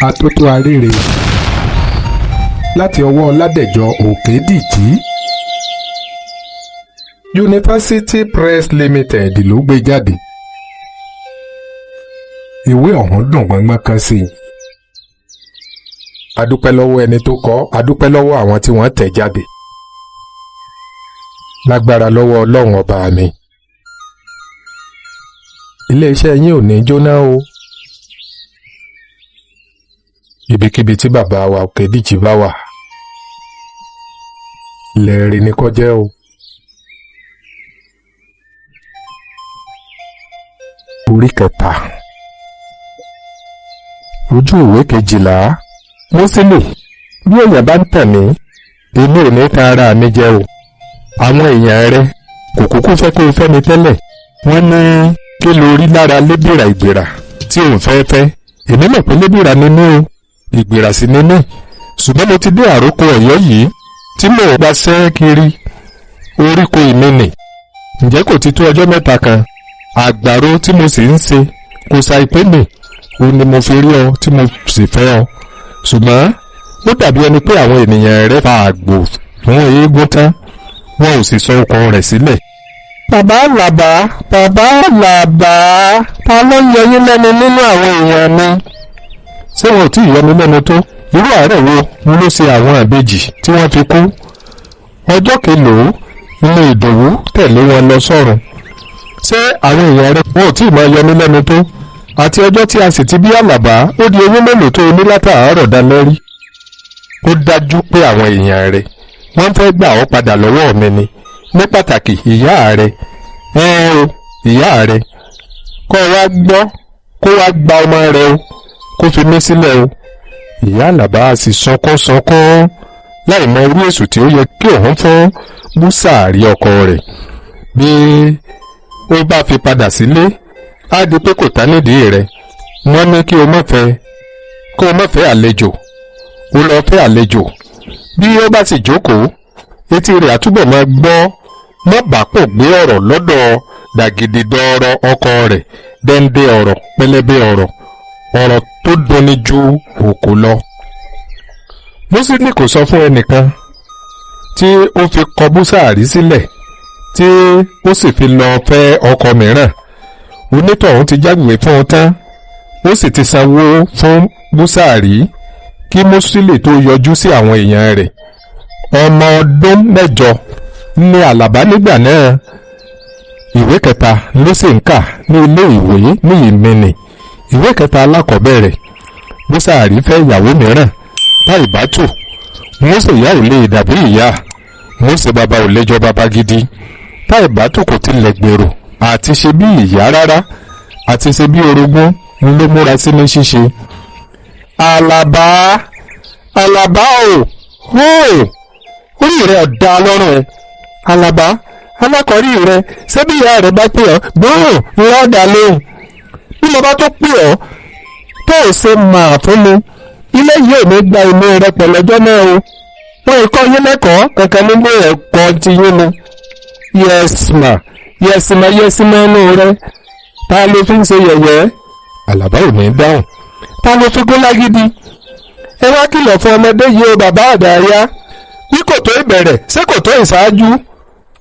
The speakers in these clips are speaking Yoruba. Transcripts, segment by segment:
atótó arére láti ọwọ́ Ládẹ̀jọ Òkédìjí. University Press Limited ló gbé jáde. Ìwé ọ̀hún dùn gbọ́ngbọ́n kan sí i. Adúpẹ́ lọ́wọ́ ẹni tó kọ, adúpẹ́ lọ́wọ́ àwọn tí wọ́n tẹ̀ jáde. Lágbára lọ́wọ́ Ọlọ́run ọba mi. Ilé-iṣẹ́ yín ò ní jóná o. Ibikíbi tí bàbá wa Òkédìjí bá wà, lẹ́ẹ̀rí ni kó jẹ́ o. Orí kẹta, ojú ìwé 12. Mọ́sílẹ̀, bí èèyàn bá ń tàn mí, èmi ò ní ta ara mi jẹ o. Àwọn èèyàn rẹ kò kúkú fẹ́ kó o fẹ́ mi tẹ́lẹ̀. Wọ́n ní kí lo rí lára lébìrà ìgbèrà tí òun fẹ́ fẹ́. Èmi mọ̀ pé lébìrà ni mí o, ìgbèrà sì ni mí. Ṣùgbọ́n mo ti dé àrókò Ọ̀yọ́ yìí tí mò ń gbaṣẹ́ kiri oríko ìmìnì. Ǹjẹ́ kò ti tó ọjọ́ mẹ́ta kan? Àgbàro tí mo sì ń ṣe kò ṣàìpé mi, ó ní mo fi rí ọ tí mo sì fẹ́ ọ. Ṣùgbọ́n ó dàbí ẹni pé àwọn ènìyàn rẹ̀ fa àgbò fún eégún tán, wọn ò sì sọ ọkàn rẹ̀ sílẹ̀. Bàbá Àlàbá, bàbá Àlàbá, ta ló ń yọ yín lẹ́nu nínú àwọn èèyàn mi? Ṣé wọn ò tí ì yọ mí lẹ́nu tó? Irú àárẹ̀ wo ló ṣe àwọn àbejì tí wọ́n fi kú? Ọjọ́ kelòó ilé Ìdòwú tẹ̀lé wọn lọ sọ́run? Ṣé àwọn èèyàn rẹ̀ wọn ò tí ì máa yọ mí lẹ́nu tó? Àti ọjọ́ tí a sì ti bí Àlàbá, ó di owó mélòó tó ní látàárọ̀ dalẹ́ rí? Ó dájú pé àwọn èèyàn rẹ̀ wọ́n fẹ́ gbà ọ́ padà lọ́wọ́ mi ni, ní pàtàkì ìyá rẹ̀. O ìyá rẹ̀ kó wá gbọ́, kó wá gba ọmọ rẹ̀ o, kó fi mí sílẹ̀ o. Ìyá Àlàbá sì sọkún láì mọ irú èsù tí ó yẹ kí òun fún Búsàárì ọkọ rẹ̀. Bí ó bá fi padà sílé, á di pé kò tá nídìí rẹ̀. Wọ́n ní kí o má fẹ́ àlejò. Ó lọ fẹ́ àlejò. Bí ó bá sì jókòó, etí rẹ̀ àtúbọ̀ máa gbọ́ mọ́bàápò gbé ọ̀rọ̀ lọ́dọ̀ dàgìdìdọ̀ọ̀rọ̀ ọkọ rẹ̀, dẹ́ndé ọ̀rọ̀, pẹlẹbẹ ọ̀rọ̀ tó dunni ju òkò lọ. Mọ́sílì kò sọ fún ẹnìkan tí ó fi kọ Búsàárì sílẹ̀, tí ó sì fi lọ fẹ́ ọkọ mìíràn. Onítọ̀hún ti jágbe fún un tán, ó sì ti sanwó fún Búsàárì kí Mọ́sílì tó yọjú sí àwọn èèyàn rẹ̀. Ọmọ ọdún 8 ní Àlàbá nígbà náà. Ìwé 3 ló sì ń kà ní ilé ìwé ní Ìmìnì. Ìwé 3 alákọ̀ọ́bẹ̀rẹ̀. Búsàárì fẹ́ ìyàwó mìíràn, Táìbátù. Wọ́n sì ìyá ò lè dàbí ìyá, wọ́n sì bàbá ò lè jọ bàbá gidi. Táìbátù kò tilẹ̀ gbèrò àti ṣe bí ìyá rárá, àti ṣe bí orogún ló múra sí ní ṣíṣe. Àlàbá, Àlàbá o, orí rẹ̀ ọ̀dà lọ́rùn ẹ̀. Àlàbá, alákọ̀ọ́rí rẹ̀, ṣé bí ìyá rẹ̀ bá pè ọ́ gbóhùn lọ́ọ̀dà lóhùn? Bí mo bá tó pè ọ́ tó ò ṣe máa fún mi, ilé yìí ò ní gba ìmú rẹ pẹ̀lú ọjọ́ náà o. Wọ́n ìkọ́ yín lẹ́kọ̀ọ́ kankan nílé ẹ̀kọ́ ti yín ni. Yẹ́sìmá inú rẹ. Ta ló fi ń ṣe yẹ̀yẹ́? Àlàbá ò ní dáhùn. Ta ló fi gún lágídí? Ẹ wá kìlọ̀ fún ọmọdé yìí o bàbá Àdáyá. Bí kò tó ìbẹ̀rẹ̀, ṣé kò tó ìṣáájú?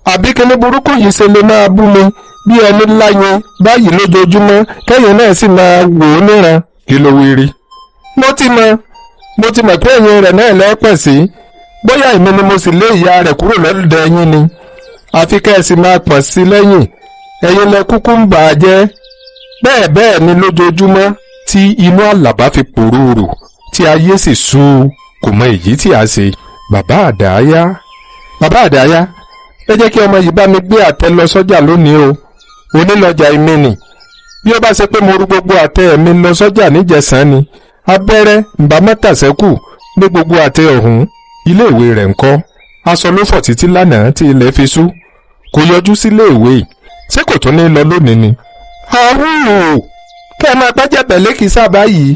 Àbí kíní burúkú yìí ṣe lè máa bú mi bí ẹni láyé báyìí lójoojúmọ́, kẹ́yìn náà sì máa wò ó níran. Kí ló wí rí? Mo ti mọ̀ pé ẹ̀yin rẹ̀ náà lẹ́pẹ̀ sí. Bóyá èmi ni mo sì lé ìyá rẹ̀ kúrò lọ́dọ̀ ẹ̀yin ni. Àfi kẹ́ ẹ sì máa pọ̀ sí lẹ́yìn. Ẹ̀yin lẹ kúkú ń bà á jẹ́. Bẹ́ẹ̀ ni lójoojúmọ́ tí inú Àlàbá fi pòrúurù, tí ayé sì sú, kò mọ èyí tí a ṣe. Bàbá Àdáyá, ẹ jẹ́ kí ọmọ yìí bá mi gbé àtẹ lọ sọ́jà lónìí o. Onílọ́jà Ìmìnì. Bí ó bá ṣe pé mo rú gbogbo àtẹ mi lọ sọ́jà níjẹ̀sán ni, abẹ́rẹ́ ǹbá mọ́tàṣẹ́kù ní gbogbo àtẹ ọ̀hún. Ilé ìwé rẹ̀ ńkọ́? Aṣọ ló fọ̀ títí lánàá tí ilẹ̀ fi ṣú. Kò yọjú sílé ìwé. Ṣé kò tún ní lọ lónìí ni? Àrùn! Kẹ́ ẹ máa gbájẹ́ pẹ̀lé kìí sábà yìí.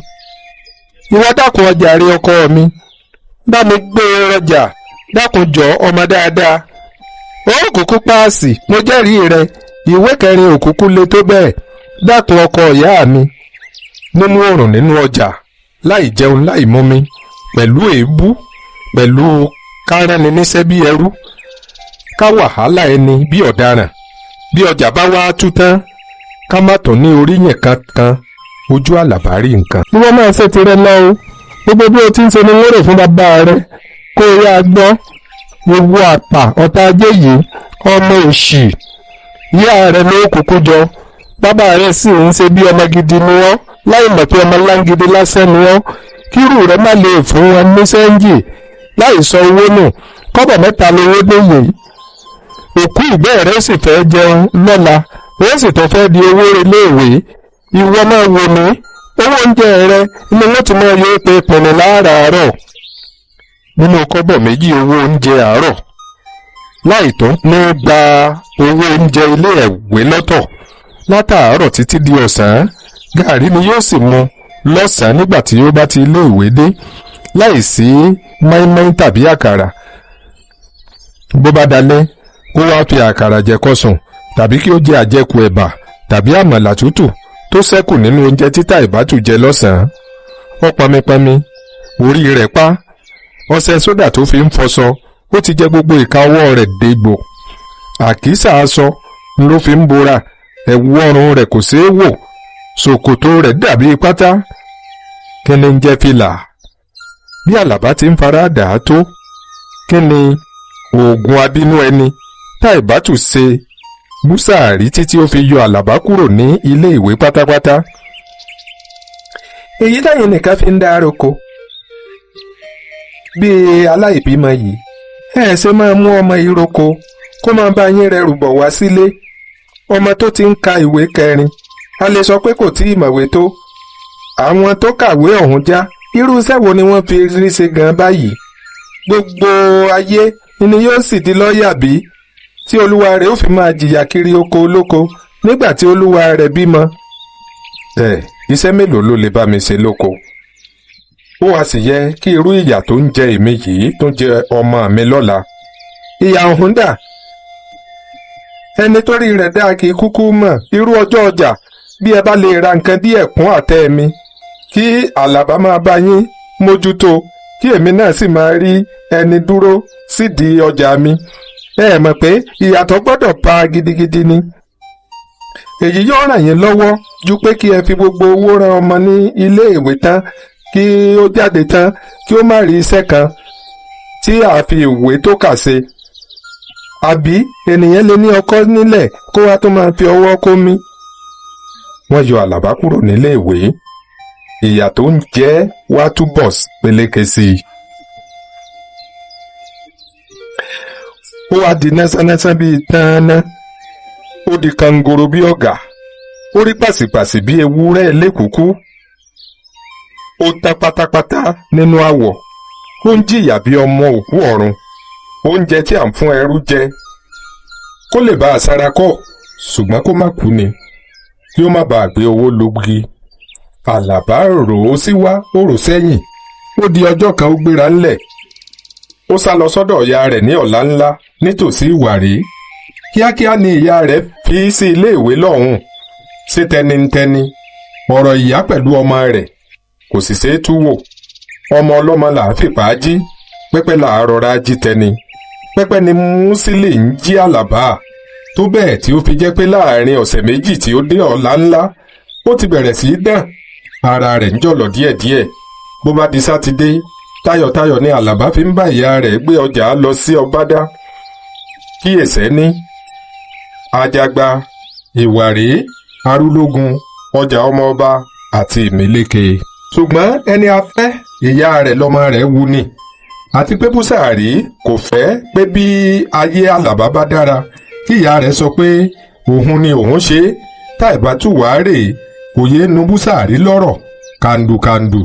Ìwọ dákun ọjà rí ọkọ mi. Bá mi gbé rọjà, dákun jọ ọmọ dáadáa. Ó kúkú páàsì, mo jẹ́rìí rẹ. Ìwé 4 òkúkú le tó bẹ́ẹ̀. Dákun ọkọ ìyá mi. Nínú òrùn nínú ọjà, láì jẹun láì mumi, pẹ̀lú èébú, pẹ̀lú káránni níṣẹ́ bí ẹrú, ká wàhálà ẹni bí ọ̀daràn, bí ọjà bá wá tú tán ká má tún ní oríyìn kankan ojú àlàbárí nǹkan. bí wọ́n máa ṣe tirẹ̀ lọ o gbogbo bí o ti ń ṣe ni wọ́n rò fún bàbá rẹ kó o yá gbọ́ ewu àpà ọ̀tá ajé yìí ọmọ òṣì ìyá rẹ ló kúkú jọ bàbá rẹ sì ń ṣe bí ọmọ gidi ni wọ́n láì mọ̀ pé ọmọ láńgidi lásán ni wọ́n kírù rẹ má lè fún wọn ní sẹ́ńjì láì sọ owó nù kọ́bọ̀ mẹ́ta lówó níyì òkú ìgbẹ́ rẹ sì fẹ́ jẹun lọ́la wọ́n sì tó fẹ́ di owó iléèwé ìwọ máa wò mí owó oúnjẹ rẹ ni wọ́n ti máa yọ pé pinnu láràárọ̀ nínú kọ́bọ̀ méjì owó oúnjẹ àárọ̀ láì tó ní gba owó oúnjẹ iléèwé lọ́tọ̀ látàárọ̀ títí di ọ̀sán gààrí ni yóò sì mu lọ́sàn-án nígbà tí ó bá ti iléèwé dé láì sí máínmáín tàbí àkàrà bó bá dalẹ́ kó wá fi àkàrà jẹ kó sùn tàbí kí ó jẹ àjẹkù ẹ̀bà tàbí àmàlà tútù tó ṣẹ́kù nínú oúnjẹ títà ìbátù jẹ lọ́sàn-án ó pọnmipọnmi orí rẹ̀ pa ọṣẹ sódà tó fi ń fọṣọ ó ti jẹ gbogbo ìka ọwọ́ rẹ̀ dégbò àkísà aṣọ ló fi ń bora ẹ̀wù ọrùn rẹ̀ kò ṣeé wò ṣòkòtò rẹ̀ dàbí pátá kí ni ń jẹ́ fìlà bí àlàbá ti ń fara dà á tó kí ni oògùn abínú ẹni tá ìbátù ṣe búsàárì títí ó fi yọ àlàbá kúrò ní ilé ìwé pátápátá. èyí lẹ́yìn nìkan fi ń dá roko bí aláìbímọ yìí ẹ ṣe máa mú ọmọ ìroko kó máa bá yín rẹrù bọ̀ wá sílé ọmọ tó ti ń ka ìwé kẹrin a lè sọ pé kò tí ì mọ̀wé tó àwọn tó kàwé ọ̀hún já irú iṣẹ́ wo ni wọ́n fi rí ṣe gan báyìí gbogbo ayé ni yóò sì di lọ́ọ̀yà bí tí olúwa rẹ̀ ó fi máa jìyà kiri oko olóko nígbà tí olúwa rẹ̀ bímọ. iṣẹ́ mélòó ló lè bá mi ṣe lóko ó wá sì yẹ kí irú ìyà tó ń jẹ èmi yìí tó jẹ ọmọ mi lọ́la. ìyà ọ̀hún dà ẹni tó rí rẹ̀ dáa kì í kúkú mọ̀ irú ọjọ́ ọjà bí ẹ bá lè ra nǹkan díẹ̀ kún àtẹ mi kí àlàbá máa bá yín mójútó kí èmi náà sì máa rí ẹni dúró sídìí ọjà mi ẹ mọ̀ pé ìyàtọ̀ gbọ́dọ̀ pa gidigidi ni. èyí yóò ràn yín lọ́wọ́ ju pé kí ẹ fi gbogbo owó ran ọmọ ní ilé ìwé tán kí ó jáde tán kí ó má rí iṣẹ́ kan tí a fi ìwé tó kà ṣe. àbí ènìyàn lè ní ọkọ nílẹ̀ kó wá tó máa fi ọwọ́ kó mí. wọ́n yọ àlàbá kúrò nílé ìwé ìyà tó ń jẹ wá túbọ̀ peléke sí i. ó wá di nẹ́sánẹ́sán bíi tánná ó di kangoro bí ọ̀gà ó rí pàṣípàṣí bí ewúrẹ́ lẹ́kùkú ó tán pátápátá nínú àwọ̀ ó ń jìyà bí ọmọ òkú ọ̀run oúnjẹ tí à ń fún ẹrú jẹ kó lè bá a sára kọ́ ṣùgbọ́n kó má kú ni kí ó má bàa gbé owó lógi. àlàbá rò ó sí wá ó rò sẹ́yìn ó di ọjọ́ kan ó gbéra ńlẹ̀ ó sá lọ sọ́dọ̀ ìyá rẹ̀ ní ọ̀lá ńlá nítòsí ìwàrí kíákíá ni ìyá rẹ̀ fi sí ilé ìwé lọ́hùn sí tẹnitẹni ọ̀rọ̀ ìyá pẹ̀lú ọmọ rẹ̀ kò sì ṣeé tú wò ọmọ ọlọ́mọ là á fìpá jí pẹ́pẹ́ là á rọra jí tẹni pẹ́pẹ́ ni músílì ń jí àlàbá tó bẹ́ẹ̀ tí ó fi jẹ́ pé láàrin ọ̀sẹ̀ méjì tí ó dé ọ̀lá ńlá ó ti bẹ̀rẹ̀ sí í dàn ara rẹ̀ ń jọ̀lọ̀ díẹ̀díẹ̀ bó bá di sátidé tayọ̀tayọ̀ ni àlàbá fi ń bá ìyá rẹ̀ gbé ọjà lọ sí ọbádá kíyèsẹ́ ní àjàgbá ìwàrí arúlógún ọjà ọmọ ọba àti ìmíléke. ṣùgbọ́n ẹni afẹ́ ìyá rẹ̀ lọ́mọ rẹ̀ wù ní àti pé búsàárì kò fẹ́ pé bí ayé àlàbá bá dára kí ìyá rẹ̀ sọ pé òun ni òun ṣe táìbátú wàá rè kò yé nu búsàárì lọ́rọ̀ kàndùkàndù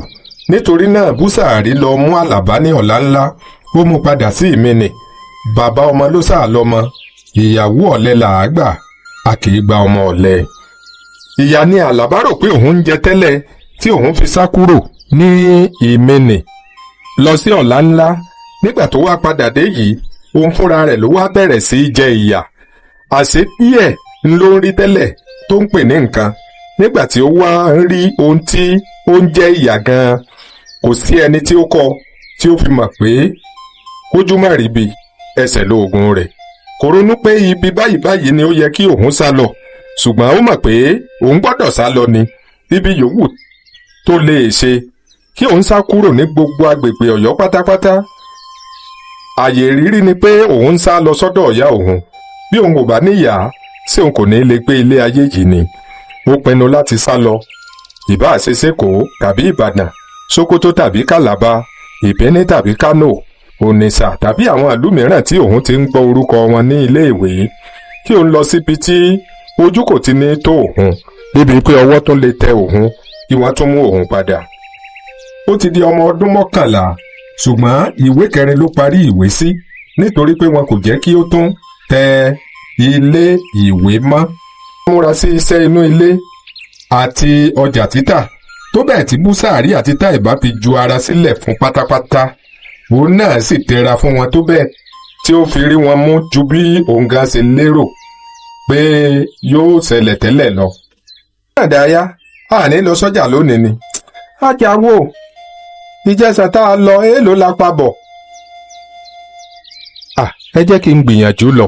nítorí náà búsàárì lọ mú àlàbá ní ọ̀la ńlá ó mú padà sí ìmìnì bàbá ọmọ ló sá lọ́mọ ìyàwó ọ̀lẹ là á gbà a kì í gba ọmọ ọ̀lẹ. ìyá ni àlàbá rò pé òun ń jẹ tẹ́lẹ̀ tí òun fi sá kúrò ní ìmìnì lọ sí ọ̀la ńlá nígbà tó wá padà dé yìí òun fúnra rẹ̀ ló wá bẹ̀rẹ̀ sí í jẹ ìyà àṣé díẹ̀ ló ń rí tẹ́lẹ̀ tó ń pè ní nǹkan nígbà tí ó wá ń rí ohun tí ó ń jẹ́ ìyà gan-an kò sí ẹni tí ó kọ́ tí ó fi mọ̀ pé kójú má ríbi ẹsẹ̀ lóògùn rẹ̀. Kò ronú pé ibi báyìí ni ó yẹ kí òun sá lọ, ṣùgbọ́n ó mọ̀ pé òun gbọ́dọ̀ sá lọ ní ibi yòówù tó lè ṣe kí òun sá kúrò ní gbogbo agbègbè Ọ̀yọ́ pátápátá. Àyè ìrírí ni pé òun ń sá lọ sọ́dọ̀ ìyá òun. Bí òun ò bá níyàá, ṣé òun kò ní lè gbé ilé ayé yìí ni? Ó pinnu láti sá lọ. Ìbáà ṣe Sékòó tàbí Ìbàdàn, Sókótó tàbí Kàlábá, Ìbíní tàbí Kánò, Ònìṣà tàbí àwọn ìlú mìíràn tí òun ti ń gbọ́ orúkọ wọn ní ilé ìwé, kí òun lọ síbi tí ojú kò ti ní tó òun, débi pé ọwọ́ tún lè tẹ òun kí wọ́n tún mú òun padà. Ó ti di ọmọ ọdún 11, ṣùgbọ́n ìwé 4 ló parí ìwé sí nítorí pé wọn kò jẹ́ kí ó tún tẹ ilé ìwé mọ́. Ó múra sí iṣẹ́ inú ilé àti ọjà títà, tó bẹ́ẹ̀ tí Búsàárì àti Táìbá fi ju ara sílẹ̀ fún pátápátá. Òun náà sì tẹra fún wọn tó bẹ́ẹ̀ tí ó fi rí wọn mú ju bí òun gan ṣe lérò pé yóò ṣẹlẹ̀ tẹ́lẹ̀ lọ. Àdáyá, a ní lọ sọ́jà lónìí ni. Àjàwò, ìjẹsà tá a lọ èèlò la pa bọ̀. Ẹ jẹ́ kí n gbìyànjú lọ.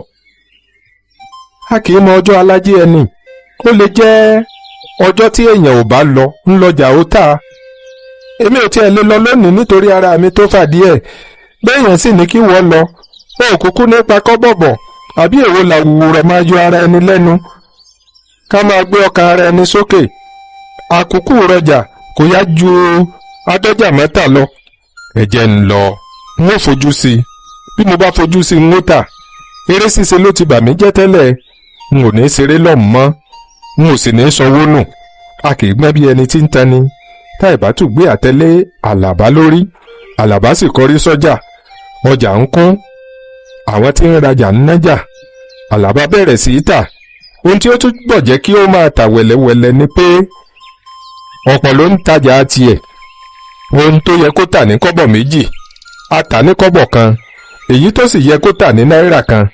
A kì í mọ ọjọ́ alájí ẹni. Ó lè jẹ́ ọjọ́ tí èèyàn ò bá lọ ń lọjà ó tà. Èmi ò tiẹ̀ lè lọ lónìí nítorí ara mi tó fà díẹ̀. Béèyàn sì ní kí wọ́n lọ. Ó kúkú nípa kọ́bọ̀bọ̀ àbí èwo làwùwù rẹ̀ máa yọ ara ẹni lẹ́nu. Ká máa gbé ọkàn ara ẹni sókè. Àkúkú rọjà kò yá ju adọ́jà mẹ́ta lọ. Ẹ jẹ́ ń lọ. N ó fojú sí i. Bí mo bá fojú sí i n ó tà. Eré ṣíṣe ló ti bà mí jẹ́ tẹ́lẹ̀. N ò ní ṣeré lọ́mù mọ́. N ò sì ní sanwó nù. A kì í gbọ́n bí ẹni tí ń tani. Táìbá tún gbé àtẹlé Àlàbá lórí. Àlàbá sì kọrí sọ́jà. Ọjà ń kún. Àwọn tí ń rajà ń nájà. Àlàbá bẹ̀rẹ̀ sí í tà. Ohun tí ó túbọ̀ jẹ́ kí ó máa tà wẹ̀lẹ̀wẹ̀lẹ̀ ni pé ọ̀pọ̀ ló ń tajà tiẹ̀. Ohun tó yẹ kó tà ní kọ́bọ̀ 2, a tà ní kọ́bọ̀ 1. Èyí tó sì yẹ kó tà ní náírà 1,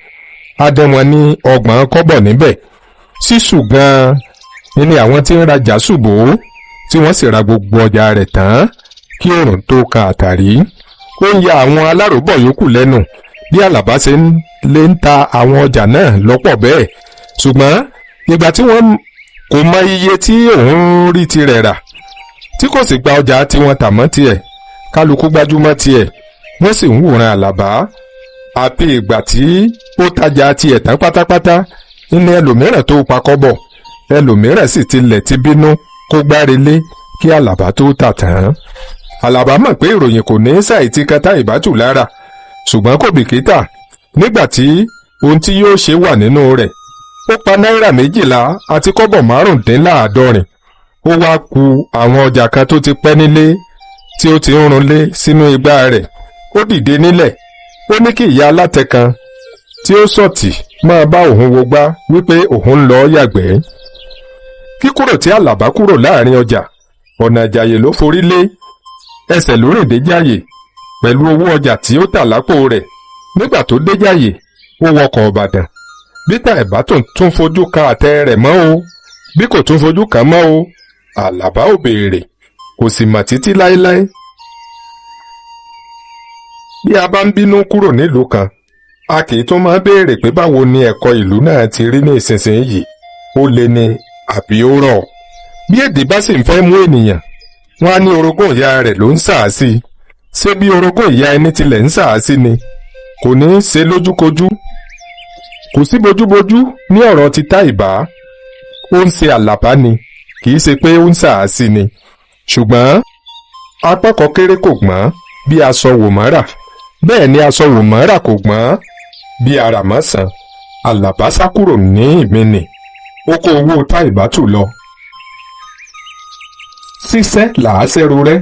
a dán wọn ní 30 kọ́bọ̀ níbẹ̀. Sísù gan-an ni àwọn tí ń rajà ṣùbò tí wọ́n sì ra gbogbo ọjà rẹ̀ tán kí òòrùn tó kan àtàrí. Ó ń ya àwọn aláròbọ̀ yòókù lẹ́nu bí Àlàbá ṣe lè ń ta àwọn ọjà náà lọ́pọ̀ bẹ́ẹ̀. Ṣùgbọ́n ìgbà tí wọ́n kò mọ iye tí òun rí tirẹ̀ rà, tí kò sì gba ọjà tí wọ́n tà mọ́ tiẹ̀, kálukú gbájúmọ́ tiẹ̀, wọ́n sì ń wòran Àlàbá. Àfi ìgbà tí ó tajà tiẹ̀ tán pátápátá ní ẹlòmíràn tó pa kọ́bọ̀, ẹlòmíràn sì tilẹ̀ ti bínú kó gbárelé kí Àlàbá tó tà tán. Àlàbá mọ̀ pé ìròyìn kò ní ṣàìtì kan Táìbá tù lára, ṣùgbọ́n kò bìkítà. Nígbà tí ohun tí yóò ṣe wà nínú rẹ̀, ó pa náírà 12 àti kọ́bọ̀ 75. Ó wá ku àwọn ọjà kan tó ti pẹ́ nílé tí ó ti ń runlé sínú igbá rẹ̀. Ó dìde nílẹ̀. Ó ní kí ìyá alátẹ kan tí ó sọ̀tì máa bá òun wogbá wípé òun ń lọ yàgbẹ́. Kíkúrò tí Àlàbá kúrò láàrin ọjà, ọ̀nà Ìjàyè ló forí lé. Ẹsẹ̀ ló rìn dé Jàyè pẹ̀lú owó ọjà tí ó tà lápò rẹ̀. Nígbà tó dé Jàyè, ó wọkọ̀ Ìbàdàn. Bí Táìbá tún fojú kan àtẹ rẹ̀ mọ́ o, bí kò tún fojú kan mọ́ o, Àlàbá ò béèrè, kò sì mọ̀ títí láéláé. Bí a bá ń bínú kúrò nílùú kan, a kì í tún máa béèrè pé báwo ni ẹ̀kọ́ ìlú náà ti rí ní ìsinsìnyí. Ó le ni àbí ó rọ̀. Bí èdè bá sì ń fẹ́ mú ènìyàn, wọ́n á ní orogún ìyá rẹ̀ ló ń sàásí. Ṣé bí orogún ìyá ẹni tilẹ̀ ń sàásí ni? Kò ní í ṣe lójúkojú. Kò sí bojúbojú ní ọ̀rọ̀ ti Táìbá. Ó ń ṣe Àlàbá ni, kì í ṣe pé ó ń sàásí ni. Ṣùgbọ́n apákọ̀ kéré kò gbọ́n bí aṣọ wòmọ́rà. Bẹ́ẹ̀ ni aṣọ wòmọ́rà kò gbọ́n bí àràmọ́sàn. Àlàbá sá kúrò ní ìmìnì. Ó kó owó Táìbá tù lọ. Ṣíṣẹ́ làá ṣẹ́ rorẹ́.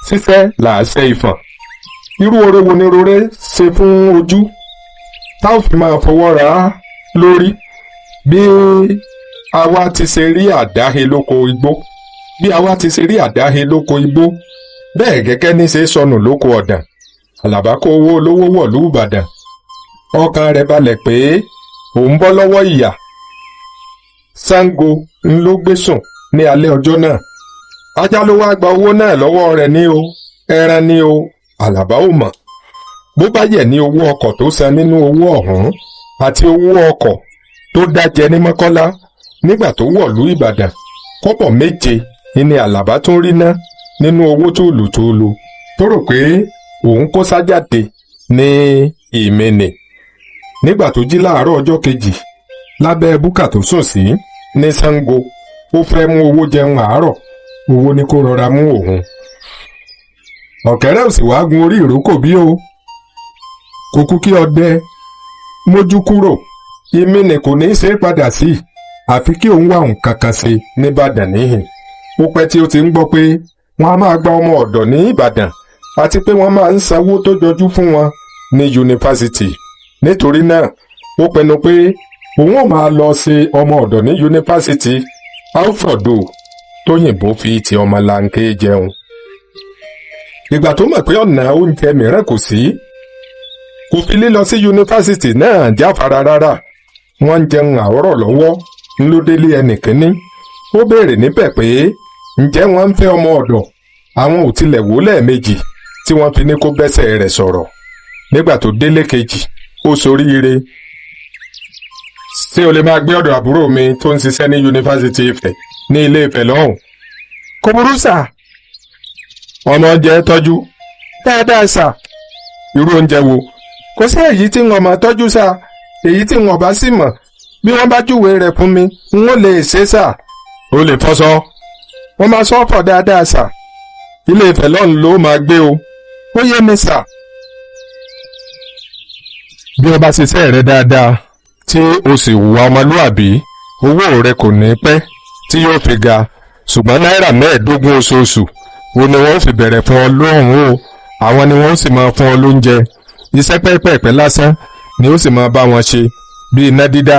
Ṣíṣẹ́ làá ṣẹ́ ìfọ̀n. Irú oore wo ni rorẹ́ ṣe fún ojú? Tá ò fi máa fọwọ́ ra á lórí. Bí àwa ti ṣe rí àdáhe lóko igbó. Bí àwa ti ṣe rí àdáhe lóko igbó. Bẹ́ẹ̀ gẹ́gẹ́ ní ṣe sọnù lóko ọ̀dàn. Àlàbá kó owó olówó wọ̀lú Ìbàdàn. Ọkàn rẹ̀ balẹ̀ pé òun bọ́ lọ́wọ́ ìyà. Ṣàngó ń ló gbé sùn ní alẹ́ ọjọ́ náà. ajá ló wá gba owó náà lọ́wọ́ rẹ̀ ní o ẹran ní o Àlàbá ò mọ̀ bó bá yẹ ní owó ọkọ̀ tó san nínú owó ọ̀hún àti owó ọkọ̀ tó dájẹ ní Mọ́kọ́lá nígbà tó wọ̀lú Ìbàdàn kọ́bọ̀ méje ni Àlàbá tún rí ná nínú owó tòlùtòlù tó rò pé òun kó sájáde ní Ìmẹ̀nẹ̀ nígbà tó jí láàárọ̀ ọjọ́ kejì lábẹ́ búkà tó sùn sí ní Ṣàngó ó fẹ́ mú owó jẹun àárọ̀ owó ní kó rọra mú òun ọ̀kẹ́rẹ́ ò sì wá gun orí ìrókò bí o kò kú kí ọdẹ mójú kúrò Ìmẹ̀nẹ̀ kò ní í ṣe é padà sí àfi kí òun wá nǹkan kan ṣe nìbàdàn níhìn ó pẹ́ tí ó ti ń gbọ́ pé wọ́n á máa gba ọmọ ọ̀dọ̀ ní Ìbàdàn àti pé wọ́n máa ń sanwó tó jọjú fún wọn ní yunifásitì nítorí náà ó pinnu pé òun ò máa lọ ṣe ọmọ ọ̀dọ̀ ní yunifásitì Alfredo tóyìnbó fi ti ọmọlanke jẹun ìgbà tó mọ̀ pé ọ̀nà oúnjẹ mìíràn kò sí kò fi lílọ sí yunifásitì náà jáfara rárá wọ́n ń jẹun àárọ̀ lọ́wọ́ ńlódélé ẹnìkíní ó béèrè níbẹ̀ pé ǹjẹ́ wọ́n ń fẹ́ ọmọ ọ̀dọ̀ àwọn ò tilẹ̀ wò lẹ́ẹ̀mejì tí wọ́n fi ní kó bẹ́sẹ̀ rẹ̀ sọ̀rọ̀ nígbà tó délé kejì ó soríire ṣé o lè máa gbé ọ̀dọ̀ àbúrò mi tó ń ṣiṣẹ́ ní yunifásitì Ifẹ̀ ní ilé Ifẹ̀ lọ́hùn. kò burú sà. ọmọ jẹ́ tọ́jú. dáadáa sà. irú oúnjẹ wo. kò sí èyí tí wọn máa tọ́jú sà èyí tí wọn bá sì mọ̀ bí wọ́n bá júwe rẹ̀ fún mi n ó lè ṣe sà. o lè fọṣọ. wọ́n máa sọ fọ̀ dáadáa sà. ilé Ifẹ̀ lọ́hùn ló máa gbé o. ó yé mi sà. bí o bá ṣiṣẹ́ rẹ dáadáa tí o sì hùwà ọmọlúàbí owó rẹ kò ní pẹ́ tí yóò fi ga ṣùgbọ́n náírà 15 oṣooṣù wo ni wọ́n fi bẹ̀rẹ̀ fún ọ lóhùn o àwọn ni wọ́n sì máa fún ọ lóúnjẹ iṣẹ́ pẹ́ẹ́pẹ́ẹ́pẹ́ lásán ni ó sì máa bá wọn ṣe bíi iná dídá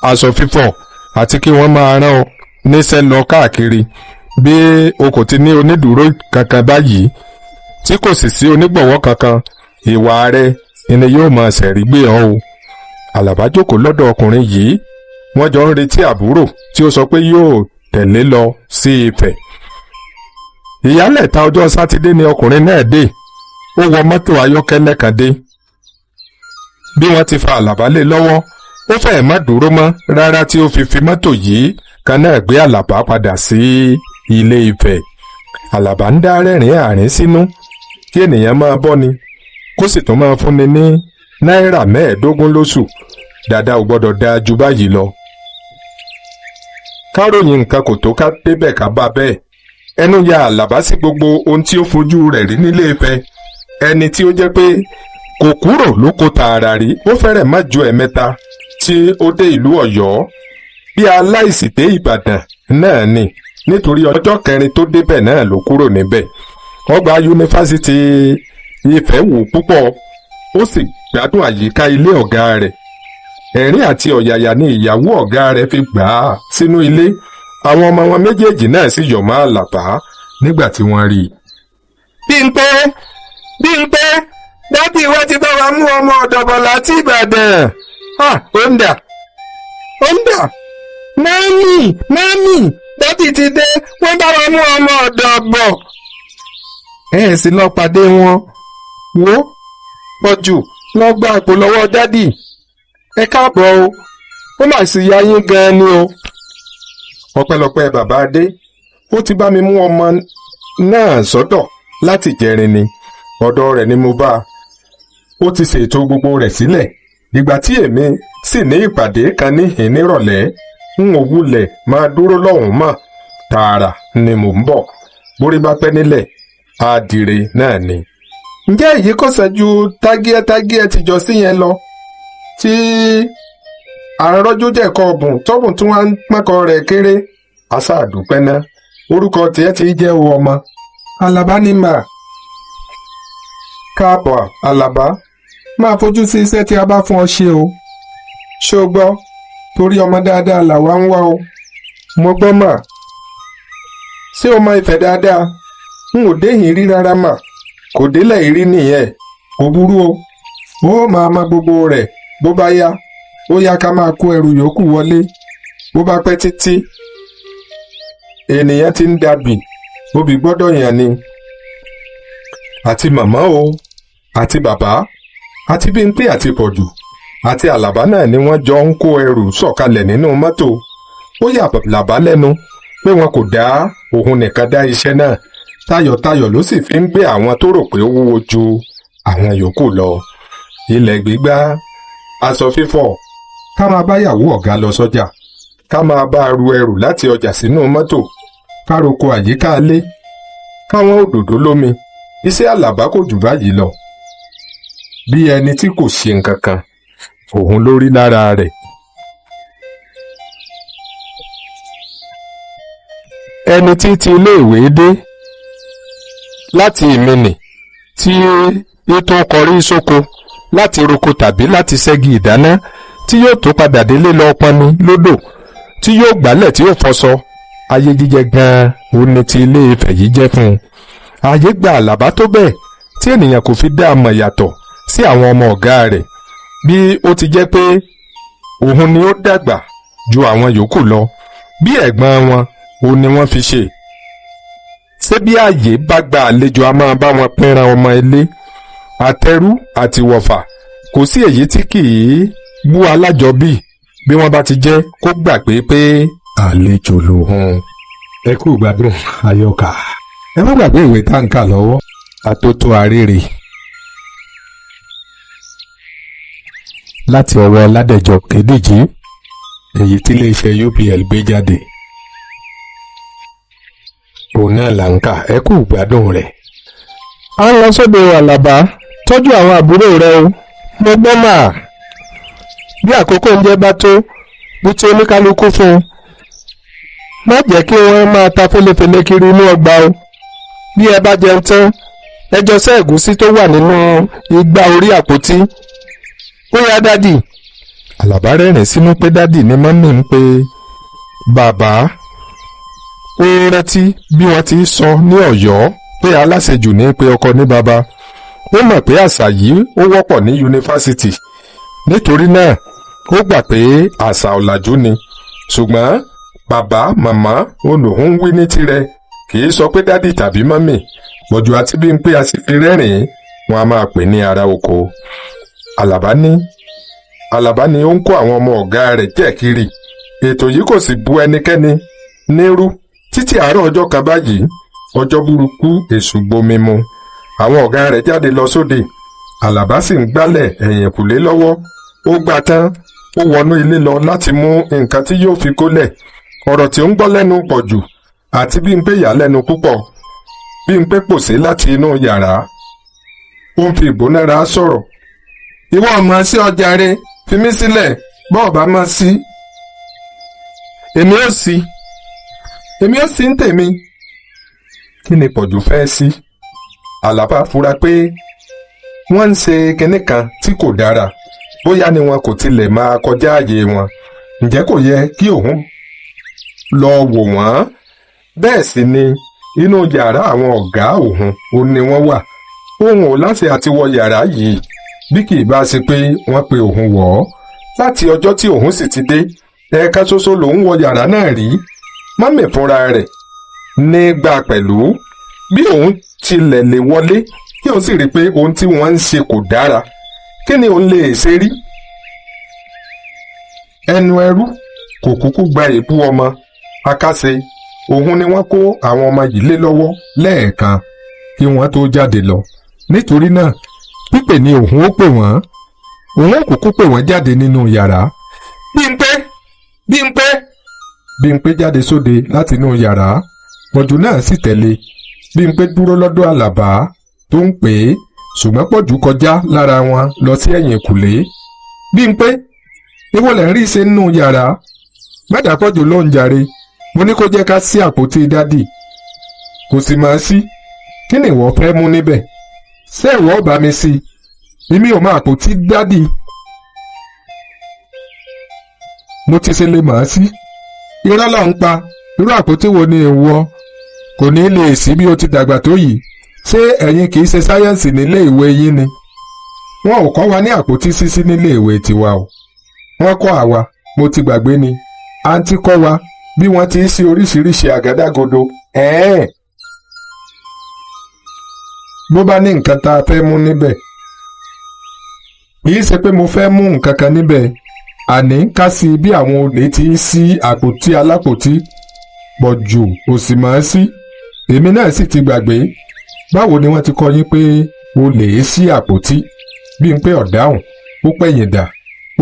aṣọ fífọ̀ àti kí wọ́n máa rán ọ níṣẹ́ lọ káàkiri bí o kò ti ní onídùúró kankan báyìí tí kò sì sí onígbọ̀wọ́ kankan ìwà rẹ ni yóò máa ṣẹ̀rí gbé ọ o. Àlàbá jókòó lọ́dọ̀ ọkùnrin yìí wọ́n jọ ń retí àbúrò tí ó sọ pé yóò tẹ̀lé lọ sí Ifẹ̀. ìyálẹ̀ta ọjọ́ sátidé ni ọkùnrin náà dé ó wọ mọ́tò ayọ́kẹ́lẹ́ kan dé. bí wọ́n ti fa Àlàbá lé lọ́wọ́ ó fẹ́ẹ̀ má dúró mọ́ rárá tí ó fi mọ́tò yìí kan náà gbé Àlàbá padà sí ilé Ifẹ̀. Àlàbá ń dá rẹ́rìn-ín àárín sínú kí ènìyàn máa bọ́ ni kó sì tún máa fúnni ní náírà 15 lóṣù dáadáa ò gbọ́dọ̀ dáa ju báyìí lọ. káròyìn nǹkan kò tó ká débẹ̀ ká bá bẹ́ẹ̀ ẹnu ya Àlàbá sí gbogbo ohun tí ó fojú rẹ̀ rí nílé Ifẹ̀ ẹni tí ó jẹ́ pé kò kúrò lóko tààrà rí ó fẹ́rẹ̀ má ju ẹ̀mẹ́ta tí ó dé ìlú Ọ̀yọ́ bí aláìsí dé Ìbàdàn náà ni nítorí ọjọ́ kẹrin tó débẹ̀ náà ló kúrò níbẹ̀ wọ́n gba yunifásitì Ifẹ̀ wò púpọ̀ ó sì gbádùn àyíká ilé ọ̀gá rẹ̀ ẹ̀rín àti ọ̀yàyà ni ìyàwó ọ̀gá rẹ̀ fi gbà á sínú ilé àwọn ọmọ wọn méjèèjì náà sì yọ̀ mọ́ Àlàbá nígbà tí wọ́n rí i. Bímpé dádì wa ti bá wa mú ọmọ ọ̀dọ̀ bọ̀ láti Ìbàdàn. ó ń dà mami dádì ti dé wọ́n bá wa mú ọmọ ọ̀dọ̀ bọ̀. ẹ sì lọ pàdé wọn wo pọ̀jù lọ gba àpò lọ́wọ́ dádì ẹ káàbọ̀ o ó mà sì yá yín gan-an ni o. ọpẹ́lọpẹ́ bàbá Adé ó ti bá mi mú ọmọ náà sọ́dọ̀ láti jẹrin ni ọ̀dọ̀ rẹ̀ ni mo bá a ó ti ṣètò gbogbo rẹ̀ sílẹ̀ ìgbà tí èmi sì ní ìpàdé kan níhìn nírọ̀lẹ́ n ò wulẹ̀ máa dúró lọ́hùn mọ́ tààrà ni mò ń bọ̀ borí bá pẹ́ nílẹ̀ àdìrẹ náà ni. ǹjẹ́ èyí kò ṣẹ́jú tágíẹ́ ti jọ sí yẹn lọ tí àrọ́jú jẹ̀kọ́ ọ̀bùn tọ́bùn tí wọ́n ń pọ́nkọ rẹ̀ kéré àṣà àdúpẹ́ ná orúkọ tiẹ̀ ti jẹ́ o ọmọ. Àlàbá ni mà. káàbọ̀ Àlàbá máa fojú sí iṣẹ́ tí a bá fún ọ ṣe o ṣé o gbọ́ torí ọmọ dáadáa làwa ń wá o. mo gbọ́ mà. ṣé o mọ Ifẹ̀ dáadáa n ò déhìn rí rárá mà kò délẹ̀ ìrí nìyẹn kò burú o ó máa mọ gbogbo rẹ̀ bó bá yá ó yá ká máa kó ẹrù yòókù wọlé bó bá pẹ́ títí ènìyàn ti ń dàbí obì gbọ́dọ̀ yàn ni. àti màmá o àti bàbá àti Bímpé àti Pọ̀jù àti Àlàbá náà ni wọ́n jọ ń kó ẹrù sọ̀kalẹ̀ nínú mọ́tò. ó yà Àlàbá lẹ́nu pé wọn kò dá òun nìkan dá iṣẹ́ náà, tayọ̀tayọ̀ ló sì fi ń gbé àwọn tó rò pé ó wúwo ju àwọn yòókù lọ. ilẹ̀ gbígbá, aṣọ fífọ̀, ká máa báyàwó ọ̀gá lọ sọ́jà, ká máa bá a ru ẹrù láti ọjà sínú mọ́tò, ká roko àyíká ilé, káwọn òdòdó lómi. iṣẹ́ Àlàbá kò jù báyìí lọ. bí ẹni tí kò ṣe nǹkan kan, òun ló rí lára rẹ̀. ẹni tí ti iléèwé dé láti ìmìnì tí ètò kọrí sóko láti roko tàbí láti ṣẹ́gi ìdáná, tí yóò tó padà délé lọ pọnmi lódò, tí yóò gbálẹ̀ tí yóò fọṣọ. ayé jíjẹ gan-an òun ni ti Ilé Ifẹ̀ yìí jẹ́ fún un. ayé gba Àlàbá tó bẹ́ẹ̀ tí ènìyàn kò fi dá a mọ̀ yàtọ̀ sí àwọn ọmọ ọ̀gá rẹ̀, bí ó ti jẹ́ pé òun ni ó dàgbà ju àwọn yòókù lọ, bí ẹ̀gbọ́n wọn òun ni wọ́n fi ṣe. ṣé bí ààyè bá gba àlejò a máa bá wọn pínran ọmọ ilé, àtẹrú àti wọ̀fà, kò sí èyí tí kì í bú alájọbí bí wọ́n bá ti jẹ́ kó gbàgbé pé àlejò lòun. ẹ kú gbádùn àyọkà. ẹ má gbàgbé ìwé tá ń kà lọ́wọ́, Àtótó Arére. láti ọwọ́ Ládẹ̀jọ Kédèjì, èyí tí iléeṣẹ́ UPL gbé jáde. òun náà là ń kà. ẹ kú gbádùn rẹ̀. a ń lọ sọ́dọ̀ Àlàbá, tọ́jú àwọn àbúrò rẹ o, mo gbọ́ mà. bí àkókò oúnjẹ bá tó, bí tí oníkálukú fún un, má jẹ́ kí wọ́n máa ta fẹ́lẹ́fẹ́lẹ́ kiri inú ọgbà o. bí ẹ bá jẹun tán, ẹ jọ ṣẹ́ ẹ̀gúsí tó wà nínú igbá orí àpótí. ó yá dádì. Àlàbá rẹ́rìn sínú pé dádì ni mọ́mì ń pe bàbá. ó rántí bí wọ́n ti sọ ní Ọ̀yọ́ pé aláṣejù ní pé ọkọ ní bàbá. ó mọ̀ pé àṣà yìí ó wọ́pọ̀ ní yunifásitì, nítorí náà ó gbà pé àṣà ọ̀làjú ni. ṣùgbọ́n bàbá màmá olùhùn wí ní tirẹ̀, kì í sọ pé dádì tàbí mọ́mì. Pọ̀jù àti Bímpé a sì fi rẹ́rìn-ín, wọn a máa pè ní ará oko. Àlàbá ni ó ń kó àwọn ọmọ ọ̀gá rẹ̀ jẹ́ kiri. ètò yìí kò sì bu ẹnikẹ́ni nírú títí àárọ̀ ọjọ́ kan báyìí, ọjọ́ burúkú èṣù gbomi mu. àwọn ọ̀gá rẹ̀ jáde lọ sóde. Àlàbá sì ń gbálẹ̀ ẹ̀yìnkùlé lọ́wọ́. ó gbá tán, ó wọnú ilé lọ láti mú nǹkan tí yóò fi kólẹ̀. ọ̀rọ̀ tí ó ń gbọ́ lẹ́nu Pọ̀jù àti Bímpé yà lẹ́nu púpọ̀. Bímpé pòṣé láti inú yàrá. ó ń fi ìgbónára sọ̀rọ̀. ìwọ ọmọ sí ọjà rẹ, fi mí sílẹ̀, bọ́ọ̀ bá mọ́ sí. èmi ò sí ń tèmi. kí ni Pọ̀jù fẹ́ sí? Àlàbá fura pé wọ́n ń ṣe kinní kan tí kò dára, bóyá ni wọn kò tilẹ̀ máa kọjá ààyè wọn. ǹjẹ́ kò yẹ kí òun lọ wò wọ́n? bẹ́ẹ̀ sì ni inú yàrá àwọn ọ̀gá òun ni wọ́n wà. òun ò láṣẹ àti wọ yàrá yìí bí kì í bá ṣe pé wọ́n pe òun wọ̀ ọ́. láti ọjọ́ tí òun sì ti dé, ẹ̀ẹ̀kan ṣoṣo lòun wọ yàrá náà rí. mọ́mì fúnra rẹ̀ ní gbà pẹ̀lú. bí òun tilẹ̀ lè wọlé kí òun sì rí i pé ohun tí wọ́n ń ṣe kò dára, kí ni òun lè ṣe rí? ẹnu ẹrú kò kúkú gba èébú ọmọ. akáṣe òun ni wọ́n kó àwọn ọmọ yìí lé lọ́wọ́ lẹ́ẹ̀kan kí wọ́n tó jáde lọ. nítorí náà pípè ni òun ó pè wọ́n. òun ó kúkú pè wọ́n jáde nínú yàrá. Bímpé jáde sóde láti inú yàrá. Pọ̀jù náà sì tẹ̀lé. Bímpé dúró lọ́dọ̀ Àlàbá tó ń pè é, ṣùgbọ́n Pọ̀jù kọjá lára wọn lọ sí ẹ̀yìnkùlé. Bímpé, èwo lẹ̀ ń rí ṣe nínú yàrá? Má dá Pọ̀jù lóhùn jàre. mo ní kó jẹ́ ká ṣí àpótí dádì. kò sì máa ṣí. kí ni ìwọ fẹ́ mú níbẹ̀? ṣé ìwọ ò bá mi sí? èmi ò mọ àpótí dádì. mo ti ṣe lè máa ṣí. irọ́ là ń pa. irú àpótí wo ni ìwọ kò ní lè ṣí bí o ti dàgbà tó yìí? ṣé ẹ̀yin kì í ṣe sáyẹ́ǹsì nílé ìwé yín ni? wọn ò kọ́ wa ní àpótí ṣíṣí nílé ìwé tiwa o. wọ́n kọ́ àwa, mo ti gbàgbé ni. àǹtí kọ́ wa bí wọ́n ti ń ṣe oríṣiríṣi àgádágodo. bó bá ní nǹkan tá a fẹ́ mú níbẹ̀. kìí ṣe pé mo fẹ́ mú nǹkan kan níbẹ̀, àní ká sí bí àwọn olè ti ń ṣí àpótí alápótí pọ̀ jù ó sì máa ń ṣí. èmi náà sì ti gbàgbé, báwo ni wọ́n ti kọ́ yín pé olè ṣí àpótí? Bímpé ọ̀dáhùn, ó pẹ̀yìn dà,